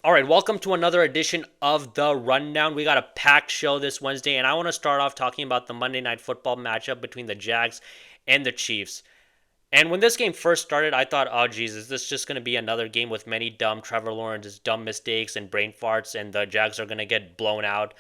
All right, welcome to another edition of The Rundown. We got a packed show this Wednesday, and I want to start off talking about the Monday Night Football matchup between the Jags and the Chiefs. And when this game first started, I thought, oh, geez, is this just going to be another game with many dumb Trevor Lawrence's dumb mistakes and brain farts, and the Jags are going to get blown out?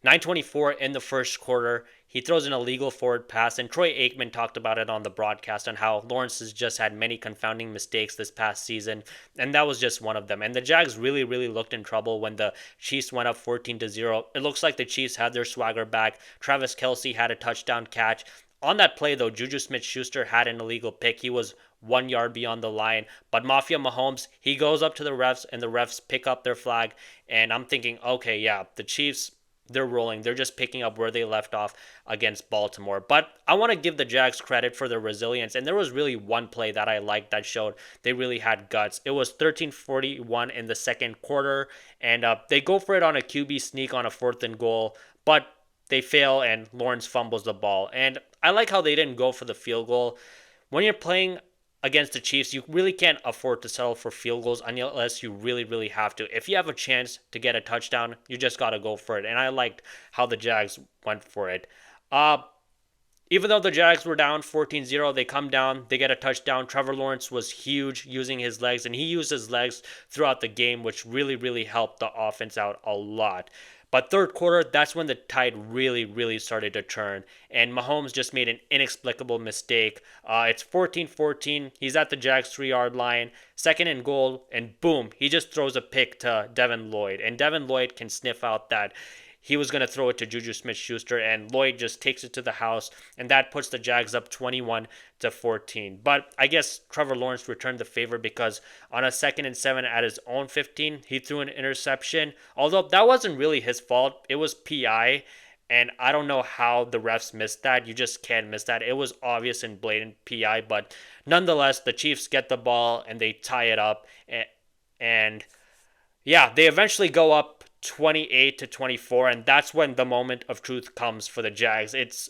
9:24 in the first quarter. He throws an illegal forward pass, and Troy Aikman talked about it on the broadcast on how Lawrence has just had many confounding mistakes this past season, and that was just one of them. And the Jags really, really looked in trouble when the Chiefs went up 14-0. It looks like the Chiefs had their swagger back. Travis Kelce had a touchdown catch. On that play, though, Juju Smith-Schuster had an illegal pick. He was 1 yard beyond the line. But Mafia Mahomes, he goes up to the refs, and the refs pick up their flag. And I'm thinking, okay, yeah, the Chiefs, they're rolling. They're just picking up where they left off against Baltimore. But I want to give the Jags credit for their resilience. And there was really one play that I liked that showed they really had guts. It was 13:41 in the second quarter. And they go for it on a QB sneak on a 4th and goal. But they fail and Lawrence fumbles the ball. And I like how they didn't go for the field goal. When you're playing against the Chiefs, you really can't afford to settle for field goals unless you really, really have to. If you have a chance to get a touchdown, you just got to go for it. And I liked how the Jags went for it. Even though the Jags were down 14-0, they come down, they get a touchdown. Trevor Lawrence was huge using his legs, and he used his legs throughout the game, which really, really helped the offense out a lot. But third quarter, that's when the tide really, really started to turn. And Mahomes just made an inexplicable mistake. It's 14-14. He's at the Jags 3 yard line. 2nd and goal. And boom, he just throws a pick to Devin Lloyd. And Devin Lloyd can sniff out that he was going to throw it to Juju Smith-Schuster, and Lloyd just takes it to the house, and that puts the Jags up 21-14. But I guess Trevor Lawrence returned the favor because on a 2nd and 7 at his own 15, he threw an interception. Although that wasn't really his fault, it was PI, and I don't know how the refs missed that. You just can't miss that. It was obvious and blatant PI, but nonetheless, the Chiefs get the ball and they tie it up, and yeah, they eventually go up 28-24, and that's when the moment of truth comes for the Jags. It's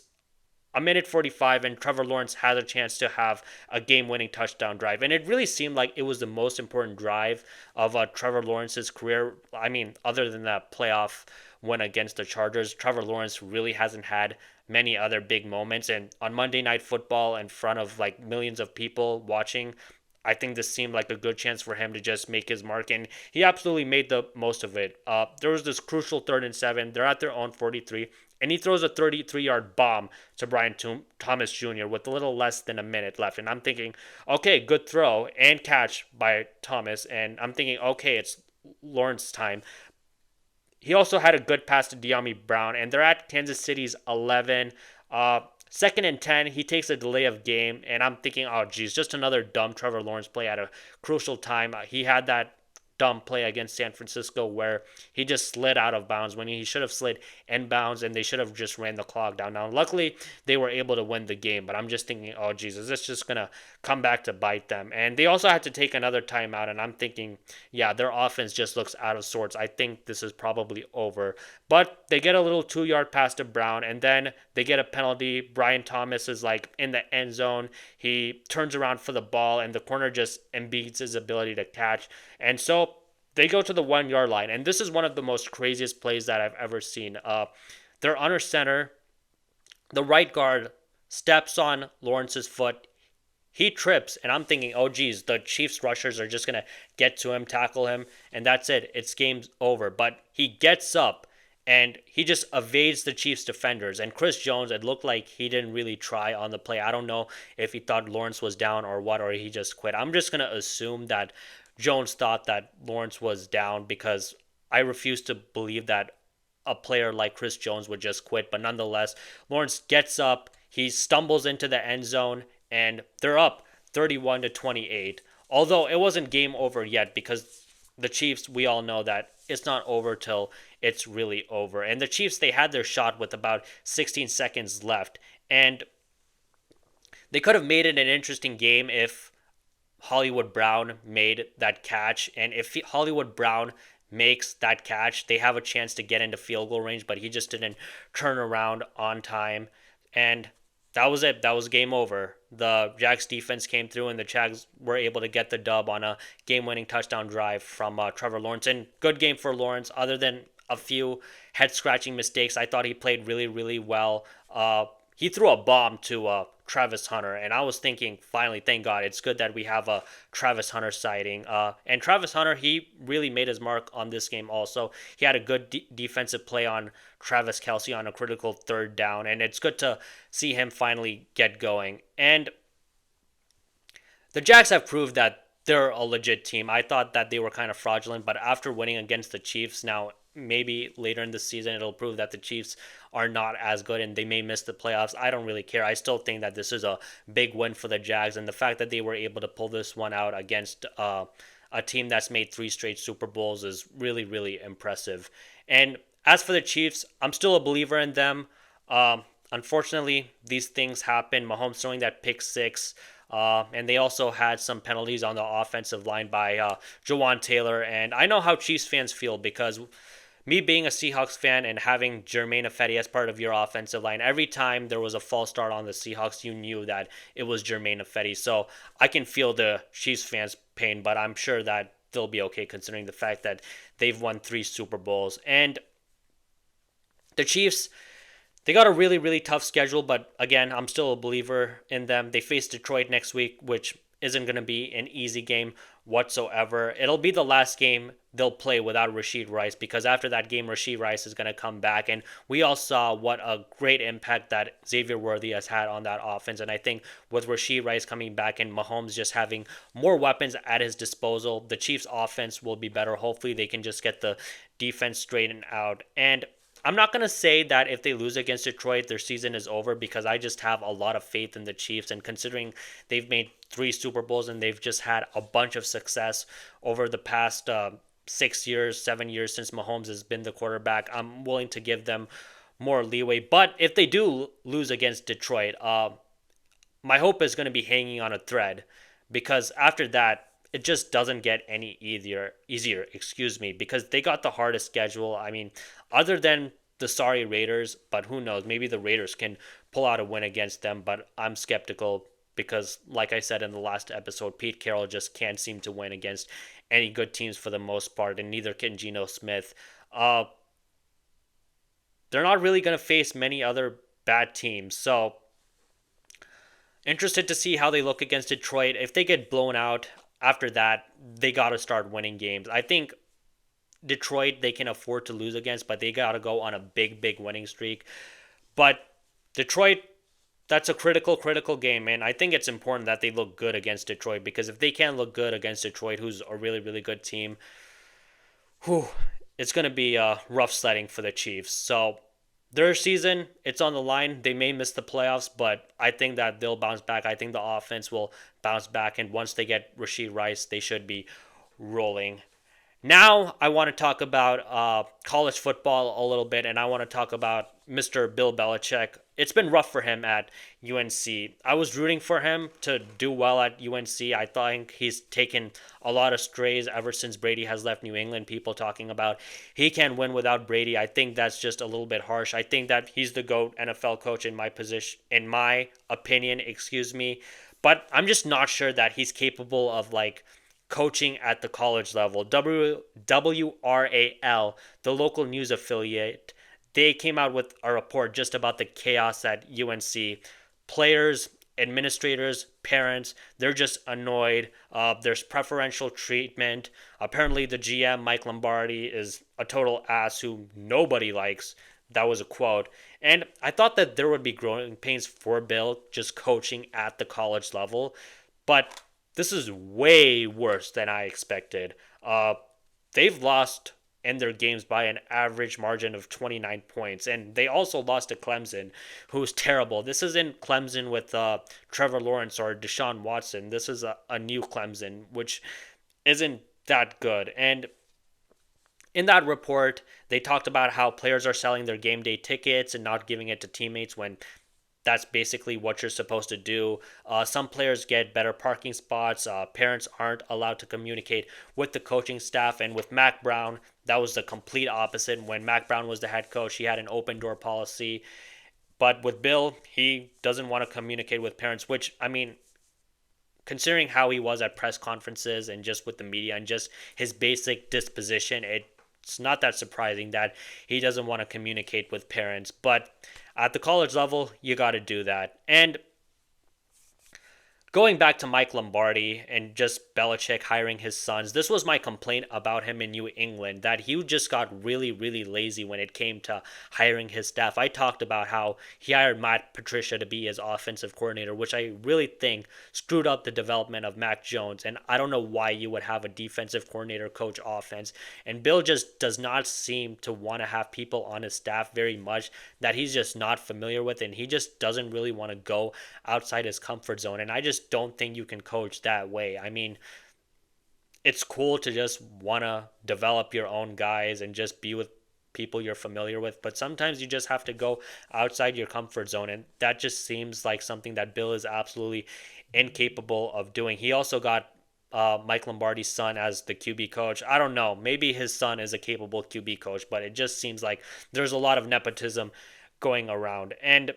a minute 45, and Trevor Lawrence has a chance to have a game-winning touchdown drive, and it really seemed like it was the most important drive of Trevor Lawrence's career. I mean, other than that playoff win against the Chargers, Trevor Lawrence really hasn't had many other big moments, and on Monday Night Football in front of like millions of people watching, I think this seemed like a good chance for him to just make his mark, and he absolutely made the most of it. There was this crucial 3rd and 7. They're at their own 43, and he throws a 33-yard bomb to Brian Thomas Jr. with a little less than a minute left. And I'm thinking, okay, good throw and catch by Thomas, and I'm thinking, okay, it's Lawrence time. He also had a good pass to De'Ami Brown, and they're at Kansas City's 11. 2nd and 10, he takes a delay of game, and I'm thinking, oh, geez, just another dumb Trevor Lawrence play at a crucial time. He had that dumb play against San Francisco where he just slid out of bounds when he should have slid inbounds, and they should have just ran the clock down. Now, luckily, they were able to win the game, but I'm just thinking, oh, Jesus, this is just going to come back to bite them. And they also had to take another timeout, and I'm thinking, yeah, their offense just looks out of sorts. I think this is probably over. But they get a little 2 yard pass to Brown, and then they get a penalty. Brian Thomas is like in the end zone. He turns around for the ball, and the corner just impedes his ability to catch. And so they go to the 1 yard line, and this is one of the most craziest plays that I've ever seen. They're under center. The right guard steps on Lawrence's foot. He trips, and I'm thinking, oh, geez, the Chiefs rushers are just going to get to him, tackle him, and that's it. It's game's over. But he gets up, and he just evades the Chiefs defenders. And Chris Jones, it looked like he didn't really try on the play. I don't know if he thought Lawrence was down or what, or he just quit. I'm just going to assume that Jones thought that Lawrence was down, because I refuse to believe that a player like Chris Jones would just quit. But nonetheless, Lawrence gets up, he stumbles into the end zone, and they're up 31-28. Although it wasn't game over yet, because the Chiefs, we all know that it's not over till it's really over. And the Chiefs, they had their shot with about 16 seconds left, and they could have made it an interesting game if Hollywood Brown made that catch. And if Hollywood Brown makes that catch, they have a chance to get into field goal range, but he just didn't turn around on time. And that was it. That was game over. the Jags defense came through and the Jags were able to get the dub on a game-winning touchdown drive from Trevor Lawrence. And good game for Lawrence. Other than a few head-scratching mistakes, I thought he played really, really well. He threw a bomb to Travis Hunter, and I was thinking, finally, thank God, it's good that we have a Travis Hunter sighting. And Travis Hunter, he really made his mark on this game also. He had a good defensive play on Travis Kelce on a critical third down, and it's good to see him finally get going. And the Jags have proved that they're a legit team. I thought that they were kind of fraudulent, but after winning against the Chiefs, now maybe later in the season it'll prove that the Chiefs are not as good and they may miss the playoffs. I don't really care. I still think that this is a big win for the Jags, and the fact that they were able to pull this one out against a team that's made 3 straight Super Bowls is really, really impressive. And as for the Chiefs, I'm still a believer in them. Unfortunately, these things happen. Mahomes throwing that pick six. And they also had some penalties on the offensive line by Jawan Taylor. And I know how Chiefs fans feel because me being a Seahawks fan and having Jermaine Ifedi as part of your offensive line, every time there was a false start on the Seahawks, you knew that it was Jermaine Ifedi. So I can feel the Chiefs fans' pain, but I'm sure that they'll be okay considering the fact that they've won 3 Super Bowls. And the Chiefs, they got a really, really tough schedule, but again, I'm still a believer in them. They face Detroit next week, which isn't going to be an easy game whatsoever. It'll be the last game they'll play without Rashid Rice because after that game, Rashid Rice is going to come back. And we all saw what a great impact that Xavier Worthy has had on that offense. And I think with Rashid Rice coming back and Mahomes just having more weapons at his disposal, the Chiefs' offense will be better. Hopefully, they can just get the defense straightened out. And I'm not going to say that if they lose against Detroit, their season is over because I just have a lot of faith in the Chiefs. And considering they've made 3 Super Bowls and they've just had a bunch of success over the past 6 years, 7 years since Mahomes has been the quarterback, I'm willing to give them more leeway. But if they do lose against Detroit, my hope is going to be hanging on a thread because after that, it just doesn't get any easier, because they got the hardest schedule. I mean, other than the sorry Raiders, but who knows, maybe the Raiders can pull out a win against them, but I'm skeptical because, like I said in the last episode, Pete Carroll just can't seem to win against any good teams for the most part, and neither can Geno Smith. They're not really going to face many other bad teams, so interested to see how they look against Detroit. If they get blown out, after that, they got to start winning games. I think Detroit, they can afford to lose against, but they got to go on a big, big winning streak. But Detroit, that's a critical game, man. I think it's important that they look good against Detroit because if they can't look good against Detroit, who's a really, really good team, it's going to be rough sledding for the Chiefs. So their season, it's on the line. They may miss the playoffs, but I think that they'll bounce back. I think the offense will bounce back, and once they get Rashid Rice, they should be rolling. Now I want to talk about college football a little bit, and I want to talk about Mr. Bill Belichick. It's been rough for him at UNC. I was rooting for him to do well at UNC. I think he's taken a lot of strays ever since Brady has left New England. People talking about he can't win without Brady. I think that's just a little bit harsh. I think that he's the GOAT NFL coach in my position, in my opinion, But I'm just not sure that he's capable of coaching at the college level. WRAL, the local news affiliate, they came out with a report just about the chaos at UNC. Players, administrators, parents, they're just annoyed. There's preferential treatment. Apparently the GM, Mike Lombardi, is a total ass who nobody likes. That was a quote. And I thought that there would be growing pains for Bill just coaching at the college level. But this is way worse than I expected. They've lost in their games by an average margin of 29 points. And they also lost to Clemson, who's terrible. This isn't Clemson with Trevor Lawrence or Deshaun Watson. This is a new Clemson, which isn't that good. And in that report, they talked about how players are selling their game day tickets and not giving it to teammates when that's basically what you're supposed to do. Some players get better parking spots. Parents aren't allowed to communicate with the coaching staff. And with Mac Brown, that was the complete opposite. When Mac Brown was the head coach, he had an open door policy. But with Bill, he doesn't want to communicate with parents, which, I mean, considering how he was at press conferences and just with the media and just his basic disposition, it's not that surprising that he doesn't want to communicate with parents. But at the college level, you got to do that. And going back to Mike Lombardi and just Belichick hiring his sons, this was my complaint about him in New England, that he just got really, really lazy when it came to hiring his staff. I talked about how he hired Matt Patricia to be his offensive coordinator, which I really think screwed up the development of Mac Jones. And I don't know why you would have a defensive coordinator coach offense. And Bill just does not seem to want to have people on his staff very much that he's just not familiar with, and he just doesn't really want to go outside his comfort zone. And I just don't think you can coach that way. I mean, it's cool to just want to develop your own guys and just be with people you're familiar with, but sometimes you just have to go outside your comfort zone, and that just seems like something that Bill is absolutely incapable of doing. He also got Mike Lombardi's son as the QB coach. I don't know, maybe his son is a capable QB coach, but it just seems like there's a lot of nepotism going around. And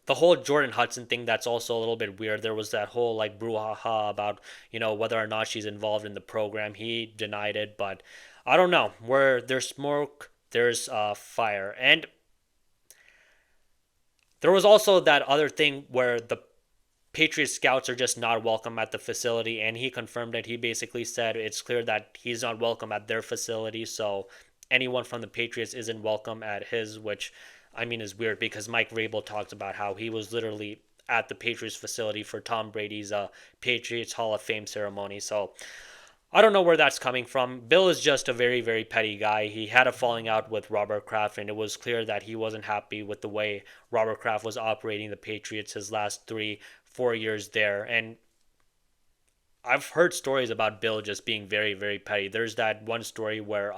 the whole Jordan Hudson thing, that's also a little bit weird. There was that whole like brouhaha about, whether or not she's involved in the program. He denied it, but I don't know. Where there's smoke, there's fire. And there was also that other thing where the Patriots scouts are just not welcome at the facility, and he confirmed it. He basically said it's clear that he's not welcome at their facility, so anyone from the Patriots isn't welcome at his, which I mean is weird because Mike Vrabel talked about how he was literally at the Patriots facility for Tom Brady's Patriots Hall of Fame ceremony. So I don't know where that's coming from. Bill is just a very, very petty guy. He had a falling out with Robert Kraft, and it was clear that he wasn't happy with the way Robert Kraft was operating the Patriots his last 3-4 years there. And I've heard stories about Bill just being very, very petty. There's that one story where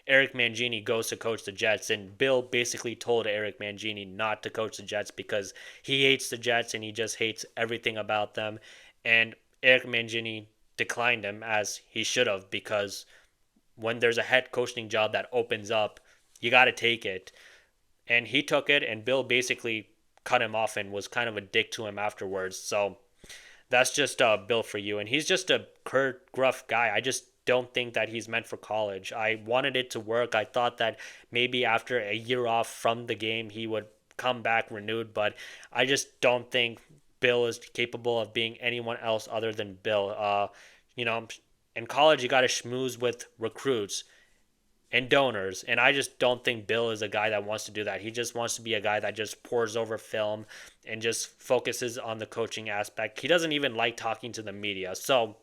Eric Mangini goes to coach the Jets, and Bill basically told Eric Mangini not to coach the Jets because he hates the Jets and he just hates everything about them. And Eric Mangini declined him, as he should have, because when there's a head coaching job that opens up, you got to take it. And he took it, and Bill basically cut him off and was kind of a dick to him afterwards. So that's just Bill for you. And he's just a curt, gruff guy. I just don't think that he's meant for college. I wanted it to work. I thought that maybe after a year off from the game, he would come back renewed, but I just don't think Bill is capable of being anyone else other than Bill. In college, you got to schmooze with recruits and donors, and I just don't think Bill is a guy that wants to do that. He just wants to be a guy that just pores over film and just focuses on the coaching aspect. He doesn't even like talking to the media, so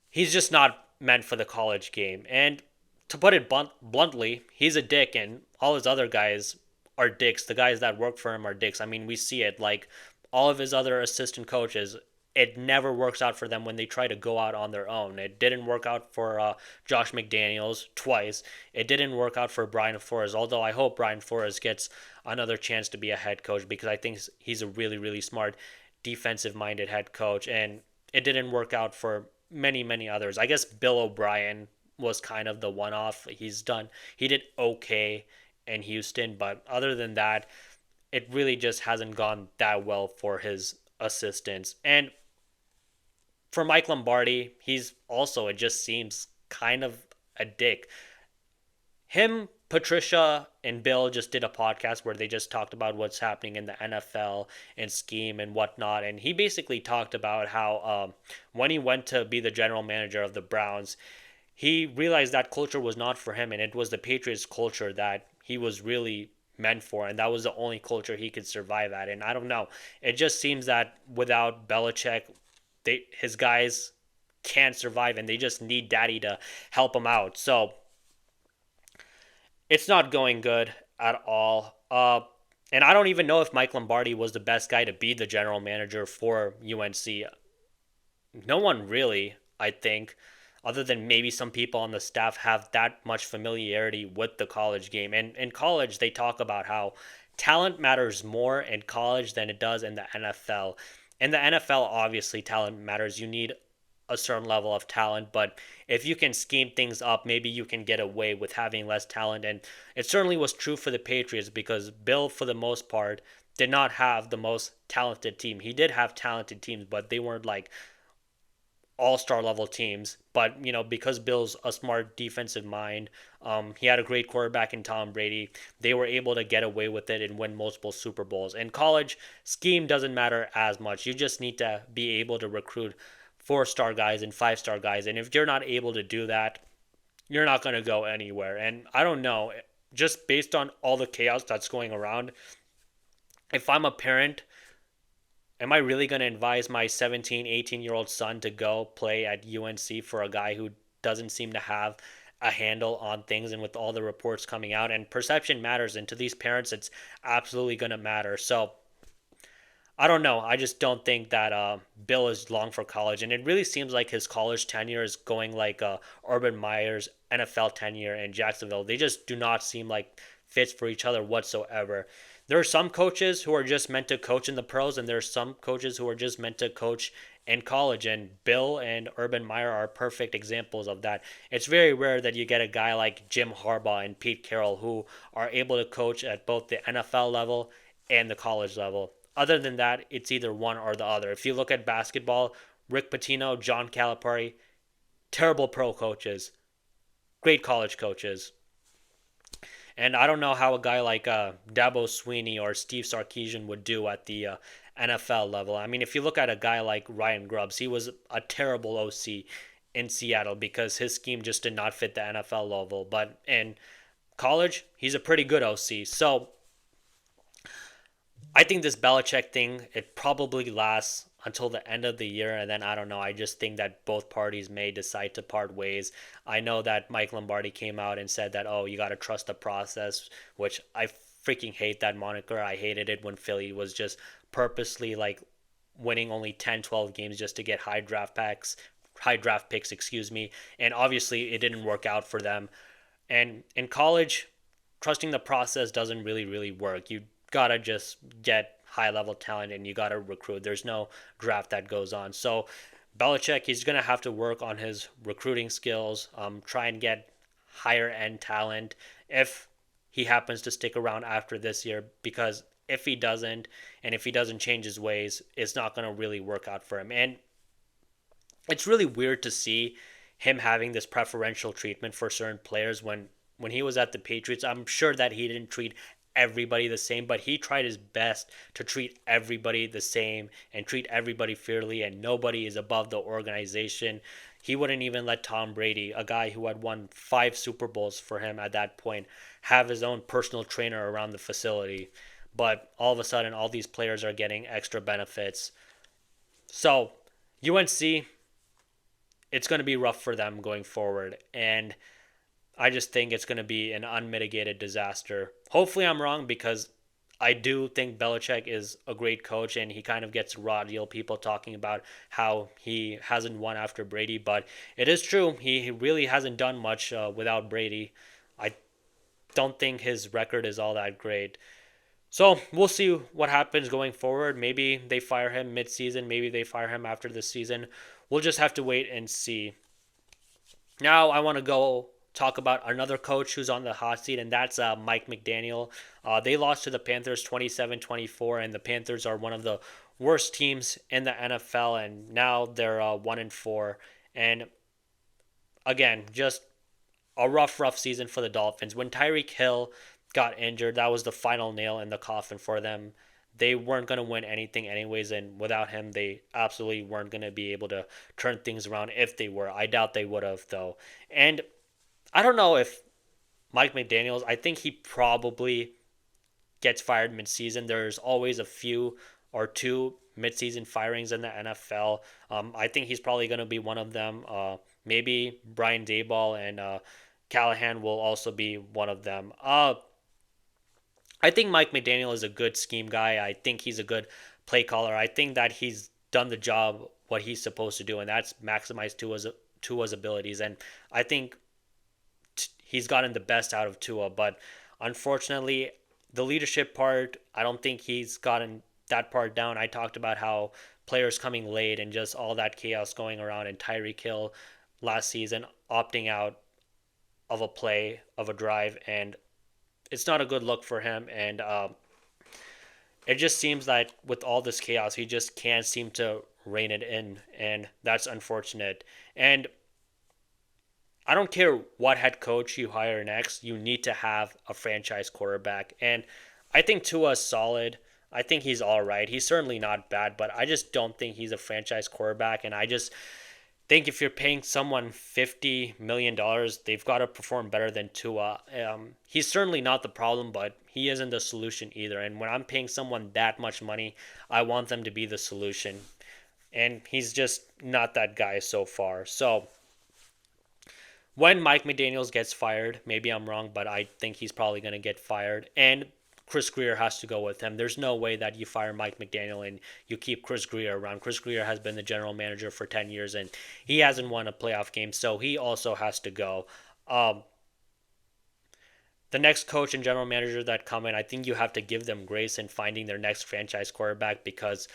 he's just not meant for the college game. And to put it bluntly, he's a dick, and all his other guys are dicks. The guys that work for him are dicks. I mean, we see it. Like, all of his other assistant coaches, it never works out for them when they try to go out on their own. It didn't work out for Josh McDaniels twice. It didn't work out for Brian Flores, although I hope Brian Flores gets another chance to be a head coach because I think he's a really, really smart defensive-minded head coach. And it didn't work out for many, many others. I guess Bill O'Brien was kind of the one-off. He did okay in Houston, but other than that, it really just hasn't gone that well for his assistants. And for Mike Lombardi, he's also, it just seems kind of a dick. Him, Patricia, and Bill just did a podcast where they just talked about what's happening in the NFL and scheme and whatnot. And he basically talked about how when he went to be the general manager of the Browns, he realized that culture was not for him, and it was the Patriots culture that he was really meant for, and that was the only culture he could survive at. And I don't know, it just seems that without Belichick, his guys can't survive, and they just need daddy to help them out. So it's not going good at all. And I don't even know if Mike Lombardi was the best guy to be the general manager for UNC. No one really, I think, other than maybe some people on the staff, have that much familiarity with the college game. And in college, they talk about how talent matters more in college than it does in the NFL. In the NFL, obviously, talent matters. You need a certain level of talent. But if you can scheme things up, maybe you can get away with having less talent. And it certainly was true for the Patriots because Bill, for the most part, did not have the most talented team. He did have talented teams, but they weren't like all-star level teams. But because Bill's a smart defensive mind, he had a great quarterback in Tom Brady. They were able to get away with it and win multiple Super Bowls. In college, scheme doesn't matter as much. You just need to be able to recruit four-star guys and five-star guys. And if you're not able to do that, you're not going to go anywhere. And I don't know, just based on all the chaos that's going around, if I'm a parent, am I really going to advise my 17, 18-year-old son to go play at UNC for a guy who doesn't seem to have a handle on things? And with all the reports coming out, and perception matters, and to these parents, it's absolutely going to matter. So I don't know. I just don't think that Bill is long for college. And it really seems like his college tenure is going like Urban Meyer's NFL tenure in Jacksonville. They just do not seem like fits for each other whatsoever. There are some coaches who are just meant to coach in the pros, and there are some coaches who are just meant to coach in college. And Bill and Urban Meyer are perfect examples of that. It's very rare that you get a guy like Jim Harbaugh and Pete Carroll who are able to coach at both the NFL level and the college level. Other than that, it's either one or the other. If you look at basketball, Rick Pitino, John Calipari, terrible pro coaches, great college coaches. And I don't know how a guy like Dabo Sweeney or Steve Sarkisian would do at the NFL level. I mean, if you look at a guy like Ryan Grubbs, he was a terrible OC in Seattle because his scheme just did not fit the NFL level. But in college, he's a pretty good OC. So I think this Belichick thing, it probably lasts until the end of the year, and then I don't know. I just think that both parties may decide to part ways. I know that Mike Lombardi came out and said that, oh, you got to trust the process, which I freaking hate that moniker. I hated it when Philly was just purposely like winning only 10, 12 games just to get high draft picks, excuse me. And obviously it didn't work out for them. And in college, trusting the process doesn't really work. You gotta just get high level talent and you gotta recruit. There's no draft that goes on. So Belichick, he's gonna have to work on his recruiting skills, try and get higher end talent if he happens to stick around after this year, because if he doesn't, and if he doesn't change his ways, it's not gonna really work out for him. And it's really weird to see him having this preferential treatment for certain players when he was at the Patriots. I'm sure that he didn't treat everybody the same, but he tried his best to treat everybody the same and treat everybody fairly, and nobody is above the organization. He wouldn't even let Tom Brady, a guy who had won 5 Super Bowls for him at that point, have his own personal trainer around the facility. But all of a sudden, all these players are getting extra benefits. So UNC, it's going to be rough for them going forward, and I just think it's going to be an unmitigated disaster. Hopefully I'm wrong, because I do think Belichick is a great coach, and he kind of gets raw deal people talking about how he hasn't won after Brady, but it is true. He really hasn't done much without Brady. I don't think his record is all that great. So we'll see what happens going forward. Maybe they fire him mid-season. Maybe they fire him after the season. We'll just have to wait and see. Now I want to go talk about another coach who's on the hot seat, and that's Mike McDaniel. They lost to the Panthers 27-24, and the Panthers are one of the worst teams in the NFL, and now they're 1-4. And again, just a rough season for the Dolphins. When Tyreek Hill got injured, that was the final nail in the coffin for them. They weren't going to win anything anyways, and without him, they absolutely weren't going to be able to turn things around if they were. I doubt they would have, though. And I don't know if Mike McDaniels, I think he probably gets fired mid-season. There's always a few or two mid-season firings in the NFL. I think he's probably going to be one of them. Maybe Brian Daboll and Callahan will also be one of them. I think Mike McDaniel is a good scheme guy. I think he's a good play caller. I think that he's done the job, what he's supposed to do, and that's maximize Tua's abilities. And I think he's gotten the best out of Tua, but unfortunately, the leadership part, I don't think he's gotten that part down. I talked about how players coming late and just all that chaos going around, and Tyreek Hill last season opting out of a play, of a drive, and it's not a good look for him. And it just seems like with all this chaos, he just can't seem to rein it in, and that's unfortunate. And I don't care what head coach you hire next, you need to have a franchise quarterback. And I think Tua's solid. I think he's all right. He's certainly not bad, but I just don't think he's a franchise quarterback. And I just think if you're paying someone $50 million, they've got to perform better than Tua. He's certainly not the problem, but he isn't the solution either. And when I'm paying someone that much money, I want them to be the solution. And he's just not that guy so far. So when Mike McDaniels gets fired, maybe I'm wrong, but I think he's probably going to get fired. And Chris Greer has to go with him. There's no way that you fire Mike McDaniel and you keep Chris Greer around. Chris Greer has been the general manager for 10 years and he hasn't won a playoff game, so he also has to go. The next coach and general manager that come in, I think you have to give them grace in finding their next franchise quarterback, because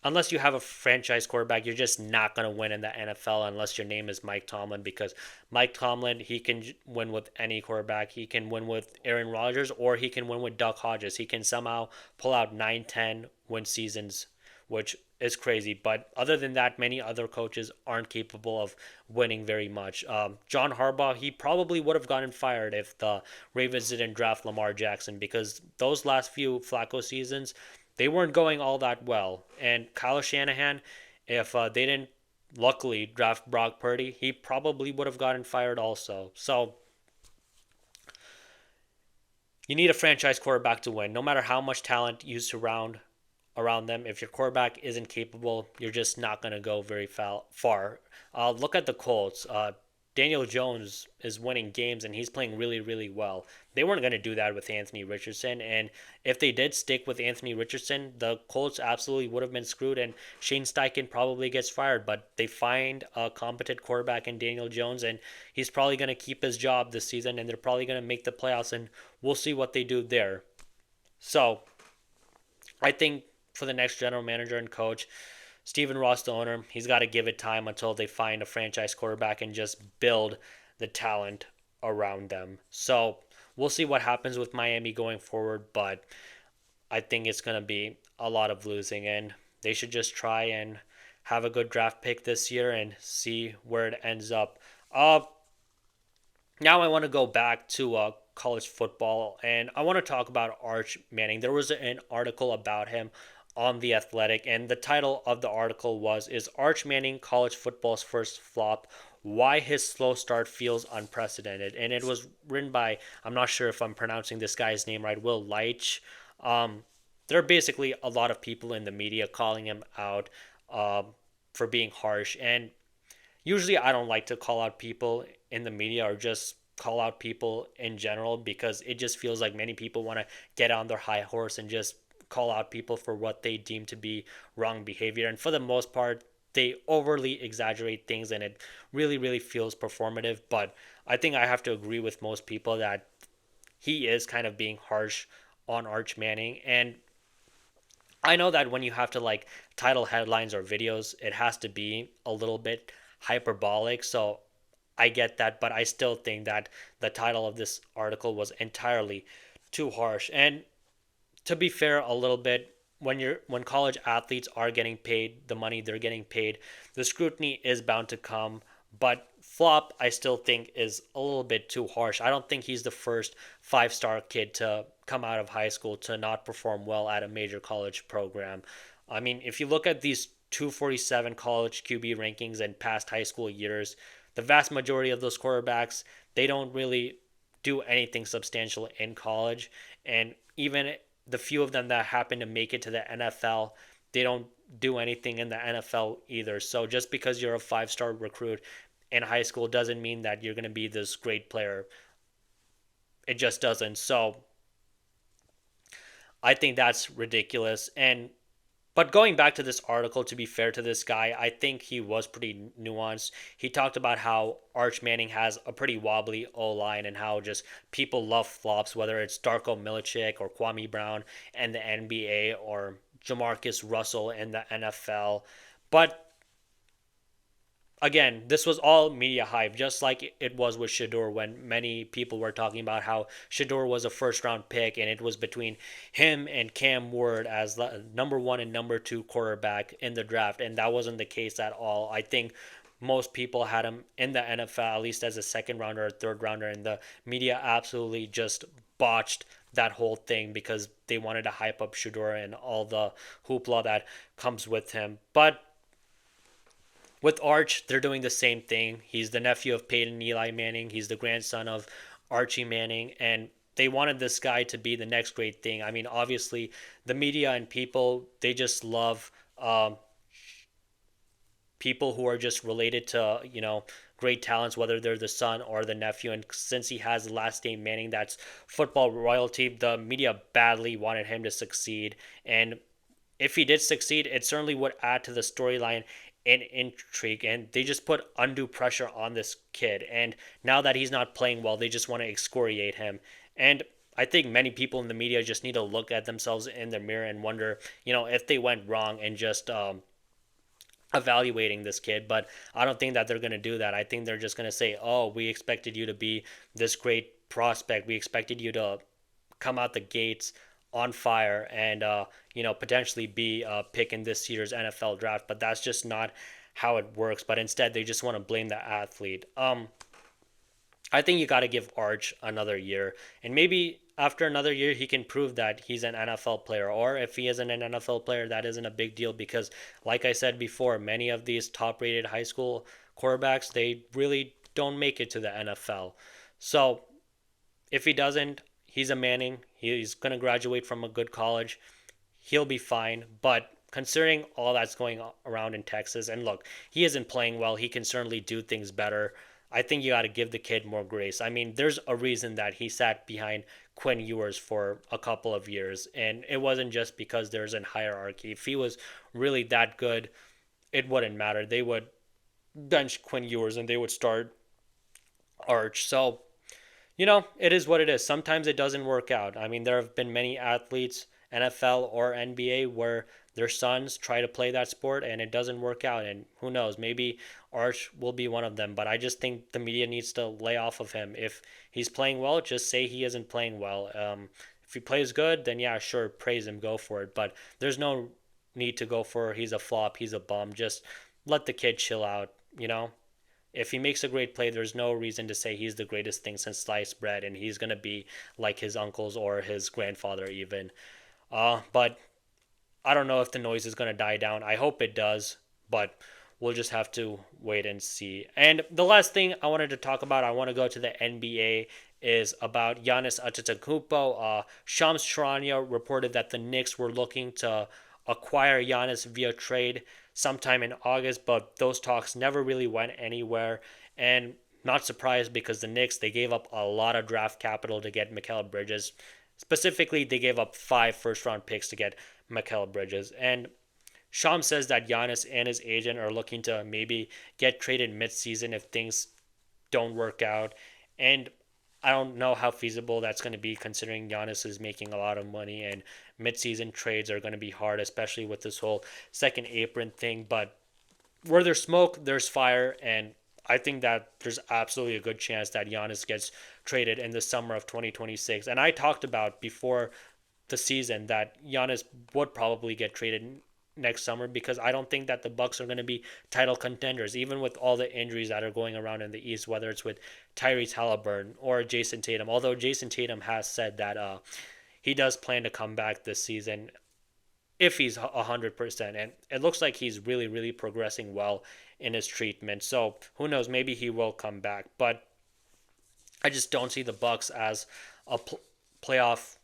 unless you have a franchise quarterback, you're just not going to win in the NFL unless your name is Mike Tomlin, because Mike Tomlin, he can win with any quarterback. He can win with Aaron Rodgers or he can win with Duck Hodges. He can somehow pull out 9-10 win seasons, which is crazy. But other than that, many other coaches aren't capable of winning very much. John Harbaugh, he probably would have gotten fired if the Ravens didn't draft Lamar Jackson, because those last few Flacco seasons, they weren't going all that well. And Kyle Shanahan, if they didn't luckily draft Brock Purdy, he probably would have gotten fired also. So you need a franchise quarterback to win. No matter how much talent you surround around them, if your quarterback isn't capable, you're just not going to go very far. Look at the Colts. Daniel Jones is winning games and he's playing really, really well. They weren't going to do that with Anthony Richardson. And if they did stick with Anthony Richardson, the Colts absolutely would have been screwed and Shane Steichen probably gets fired. But they find a competent quarterback in Daniel Jones and he's probably going to keep his job this season and they're probably going to make the playoffs and we'll see what they do there. So I think for the next general manager and coach, Stephen Ross, the owner, he's got to give it time until they find a franchise quarterback and just build the talent around them. So we'll see what happens with Miami going forward, but I think it's going to be a lot of losing, and they should just try and have a good draft pick this year and see where it ends up. Now I want to go back to college football, and I want to talk about Arch Manning. There was an article about him on The Athletic, and the title of the article was, "Is Arch Manning college football's first flop? Why his slow start feels unprecedented?" And it was written by, I'm not sure if I'm pronouncing this guy's name right, Will Leitch. There are basically a lot of people in the media calling him out for being harsh, and usually I don't like to call out people in the media or just call out people in general, because it just feels like many people want to get on their high horse and just call out people for what they deem to be wrong behavior. And for the most part, they overly exaggerate things and it really, really feels performative. But I think I have to agree with most people that he is kind of being harsh on Arch Manning. And I know that when you have to like title headlines or videos, it has to be a little bit hyperbolic. So I get that, but I still think that the title of this article was entirely too harsh. And to be fair a little bit, when college athletes are getting paid the money they're getting paid, the scrutiny is bound to come. But flop, I still think, is a little bit too harsh. I don't think he's the first five-star kid to come out of high school to not perform well at a major college program. I mean, if you look at these 247 college QB rankings in past high school years, the vast majority of those quarterbacks, they don't really do anything substantial in college. And even the few of them that happen to make it to the NFL, they don't do anything in the NFL either. So just because you're a five-star recruit in high school doesn't mean that you're going to be this great player. It just doesn't. So I think that's ridiculous. But going back to this article, to be fair to this guy, I think he was pretty nuanced. He talked about how Arch Manning has a pretty wobbly O-line and how just people love flops, whether it's Darko Milicic or Kwame Brown and the NBA or Jamarcus Russell in the NFL. But again, this was all media hype, just like it was with Shedeur when many people were talking about how Shedeur was a first round pick and it was between him and Cam Ward as the number one and number two quarterback in the draft. And that wasn't the case at all. I think most people had him in the NFL, at least as a second rounder or third rounder, and the media absolutely just botched that whole thing because they wanted to hype up Shedeur and all the hoopla that comes with him. But with Arch, they're doing the same thing. He's the nephew of Peyton and Eli Manning. He's the grandson of Archie Manning. And they wanted this guy to be the next great thing. I mean, obviously, the media and people, they just love people who are just related to, great talents, whether they're the son or the nephew. And since he has the last name Manning, that's football royalty, the media badly wanted him to succeed. And if he did succeed, it certainly would add to the storyline and intrigue, and they just put undue pressure on this kid. And now that he's not playing well, they just want to excoriate him. And I think many people in the media just need to look at themselves in the mirror and wonder, if they went wrong and just evaluating this kid. But I don't think that they're going to do that. I think they're just going to say, oh, we expected you to be this great prospect. We expected you to come out the gates on fire and potentially be a pick in this year's NFL draft, but that's just not how it works. But instead, they just want to blame the athlete. I think you got to give Arch another year, and maybe after another year he can prove that he's an NFL player. Or if he isn't an NFL player, that isn't a big deal because, like I said before, many of these top-rated high school quarterbacks, they really don't make it to the NFL. So if he doesn't, he's a Manning. He's going to graduate from a good college. He'll be fine. But considering all that's going around in Texas, and look, he isn't playing well. He can certainly do things better. I think you got to give the kid more grace. I mean, there's a reason that he sat behind Quinn Ewers for a couple of years. And it wasn't just because there's a hierarchy. If he was really that good, it wouldn't matter. They would bench Quinn Ewers and they would start Arch. So it is what it is. Sometimes it doesn't work out. I mean, there have been many athletes, NFL or NBA, where their sons try to play that sport and it doesn't work out. And who knows, maybe Arch will be one of them. But I just think the media needs to lay off of him. If he's playing well, just say he isn't playing well. If he plays good, then yeah, sure, praise him, go for it. But there's no need to go for he's a flop, he's a bum. Just let the kid chill out. If he makes a great play, there's no reason to say he's the greatest thing since sliced bread and he's going to be like his uncles or his grandfather even. But I don't know if the noise is going to die down. I hope it does, but we'll just have to wait and see. And the last thing I wanted to talk about, I want to go to the NBA, is about Giannis Antetokounmpo. Shams Charania reported that the Knicks were looking to acquire Giannis via trade sometime in August, but those talks never really went anywhere. And not surprised because the Knicks, they gave up a lot of draft capital to get Mikal Bridges. Specifically, they gave up 5 first-round picks to get Mikal Bridges. And Sham says that Giannis and his agent are looking to maybe get traded mid-season if things don't work out. And I don't know how feasible that's going to be considering Giannis is making a lot of money and mid-season trades are going to be hard, especially with this whole second apron thing. But where there's smoke, there's fire, and I think that there's absolutely a good chance that Giannis gets traded in the summer of 2026. And I talked about before the season that Giannis would probably get traded next summer because I don't think that the Bucks are going to be title contenders, even with all the injuries that are going around in the East, whether it's with Tyrese Halliburton or Jason Tatum. Although Jason Tatum has said that he does plan to come back this season if he's 100%, and it looks like he's really, really progressing well in his treatment. So who knows? Maybe he will come back, but I just don't see the Bucks as a playoff,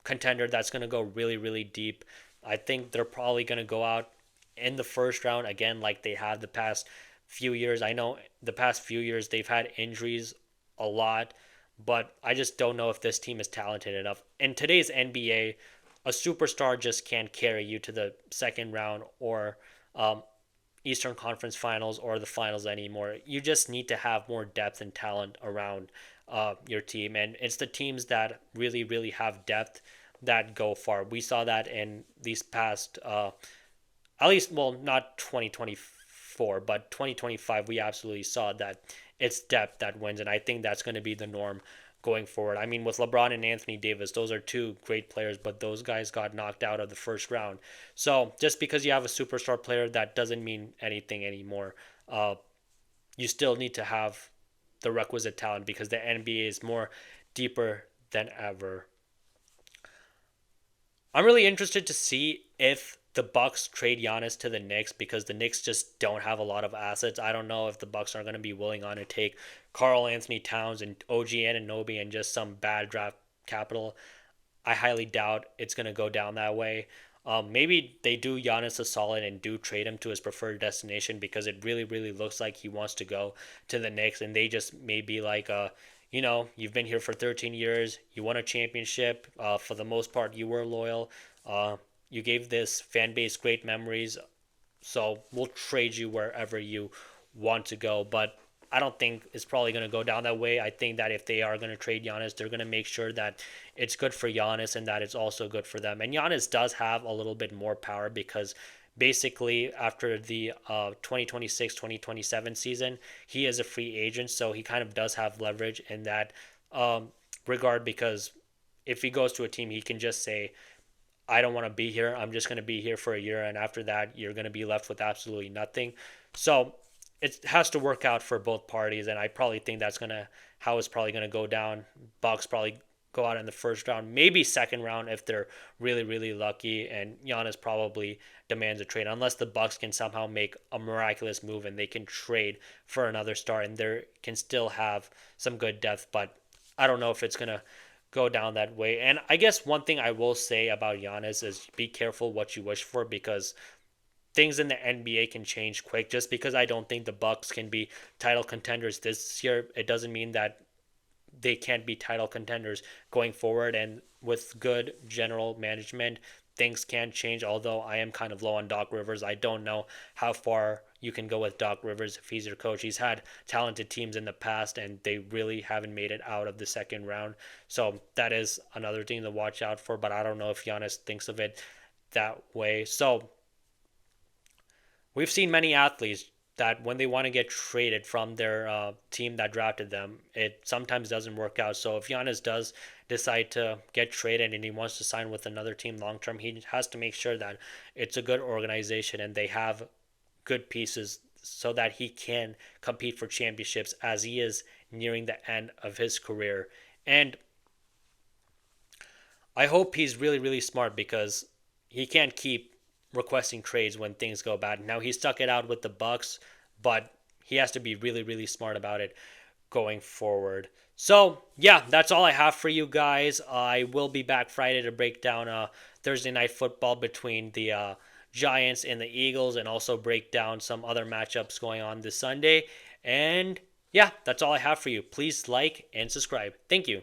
contender that's going to go really, really deep. I think they're probably going to go out in the first round again, like they have the past few years. I know the past few years they've had injuries a lot, but I just don't know if this team is talented enough. In today's NBA, a superstar just can't carry you to the second round or Eastern Conference Finals or the finals anymore. You just need to have more depth and talent around your team, and it's the teams that really, really have depth that go far. We saw that in these past, at least, well, not 2024, but 2025, we absolutely saw that it's depth that wins. And I think that's going to be the norm going forward. I mean, with LeBron and Anthony Davis, those are two great players, but those guys got knocked out of the first round. So just because you have a superstar player, that doesn't mean anything anymore. You still need to have the requisite talent because the NBA is more deeper than ever. I'm really interested to see if the Bucks trade Giannis to the Knicks because the Knicks just don't have a lot of assets. I don't know if the Bucks are going to be willing on to take Carl Anthony Towns and OG Anunoby and just some bad draft capital. I highly doubt it's going to go down that way. Maybe they do Giannis a solid and do trade him to his preferred destination because it really, really looks like he wants to go to the Knicks, and they just may be like, you've been here for 13 years, you won a championship. For the most part, you were loyal. You gave this fan base great memories, so we'll trade you wherever you want to go. But I don't think it's probably going to go down that way. I think that if they are going to trade Giannis, they're going to make sure that it's good for Giannis and that it's also good for them. And Giannis does have a little bit more power because basically after the 2026-2027 season, he is a free agent. So he kind of does have leverage in that regard because if he goes to a team, he can just say, I don't want to be here. I'm just going to be here for a year. And after that, you're going to be left with absolutely nothing. So it has to work out for both parties. And I probably think that's going to how it's probably going to go down. Bucks probably go out in the first round, maybe second round if they're really, really lucky. And Giannis probably demands a trade unless the Bucks can somehow make a miraculous move and they can trade for another star and they can still have some good depth. But I don't know if it's going to go down that way. And I guess one thing I will say about Giannis is be careful what you wish for because things in the NBA can change quick. Just because I don't think the Bucks can be title contenders this year, it doesn't mean that they can't be title contenders going forward. And with good general management, things can change. Although I am kind of low on Doc Rivers, I don't know how far you can go with Doc Rivers if he's your coach. He's had talented teams in the past and they really haven't made it out of the second round. So that is another thing to watch out for, but I don't know if Giannis thinks of it that way. So we've seen many athletes that when they want to get traded from their team that drafted them, it sometimes doesn't work out. So if Giannis does decide to get traded and he wants to sign with another team long term, he has to make sure that it's a good organization and they have good pieces so that he can compete for championships as he is nearing the end of his career. And I hope he's really, really smart because he can't keep requesting trades when things go bad. Now he stuck it out with the Bucks, but he has to be really, really smart about it going forward. So yeah, that's all I have for you guys. I will be back Friday to break down Thursday night football between the Giants and the Eagles, and also break down some other matchups going on this Sunday. And yeah, that's all I have for you. Please like and subscribe. Thank you.